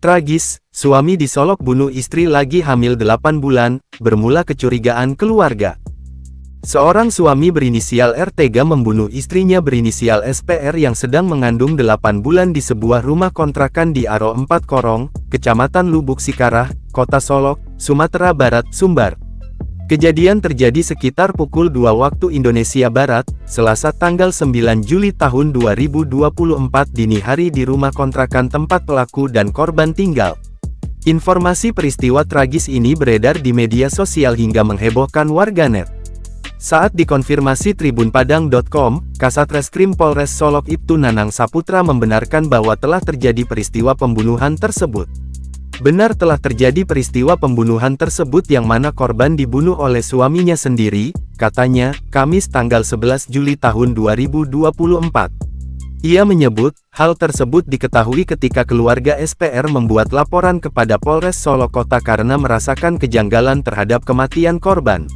Tragis, suami disolok bunuh istri lagi hamil 8 bulan, bermula kecurigaan keluarga. Seorang suami berinisial R tega membunuh istrinya berinisial SPR yang sedang mengandung 8 bulan di sebuah rumah kontrakan di Aro 4 Korong, Kecamatan Lubuk Sikarah, Kota Solok, Sumatera Barat, Sumbar. Kejadian terjadi sekitar pukul 2 waktu Indonesia Barat, Selasa tanggal 9 Juli tahun 2024 dini hari di rumah kontrakan tempat pelaku dan korban tinggal. Informasi peristiwa tragis ini beredar di media sosial hingga menghebohkan warganet. Saat dikonfirmasi tribunpadang.com, Kasat Reskrim Polres Solok Ibtu Nanang Saputra membenarkan bahwa telah terjadi peristiwa pembunuhan tersebut. Benar telah terjadi peristiwa pembunuhan tersebut yang mana korban dibunuh oleh suaminya sendiri, katanya, Kamis tanggal 11 Juli tahun 2024. Ia menyebut, hal tersebut diketahui ketika keluarga SPR membuat laporan kepada Polres Solok Kota karena merasakan kejanggalan terhadap kematian korban.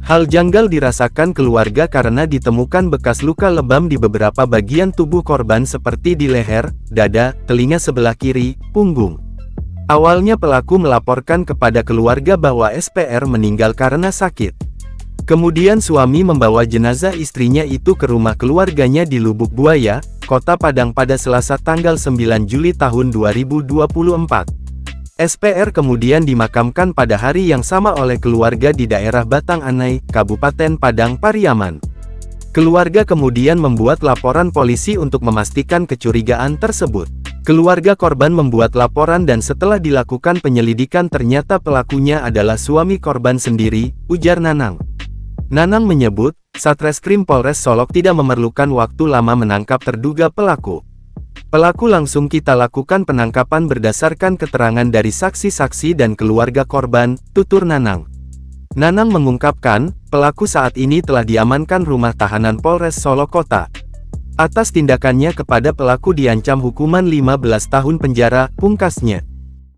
Hal janggal dirasakan keluarga karena ditemukan bekas luka lebam di beberapa bagian tubuh korban seperti di leher, dada, telinga sebelah kiri, punggung. Awalnya pelaku melaporkan kepada keluarga bahwa SPR meninggal karena sakit. Kemudian suami membawa jenazah istrinya itu ke rumah keluarganya di Lubuk Buaya, Kota Padang pada Selasa tanggal 9 Juli tahun 2024. SPR kemudian dimakamkan pada hari yang sama oleh keluarga di daerah Batang Anai, Kabupaten Padang Pariaman. Keluarga kemudian membuat laporan polisi untuk memastikan kecurigaan tersebut. Keluarga korban membuat laporan dan setelah dilakukan penyelidikan ternyata pelakunya adalah suami korban sendiri, ujar Nanang. Nanang menyebut, Satreskrim Polres Solok tidak memerlukan waktu lama menangkap terduga pelaku. Pelaku langsung kita lakukan penangkapan berdasarkan keterangan dari saksi-saksi dan keluarga korban, tutur Nanang. Nanang mengungkapkan, pelaku saat ini telah diamankan rumah tahanan Polres Solok Kota. Atas tindakannya kepada pelaku diancam hukuman 15 tahun penjara, pungkasnya.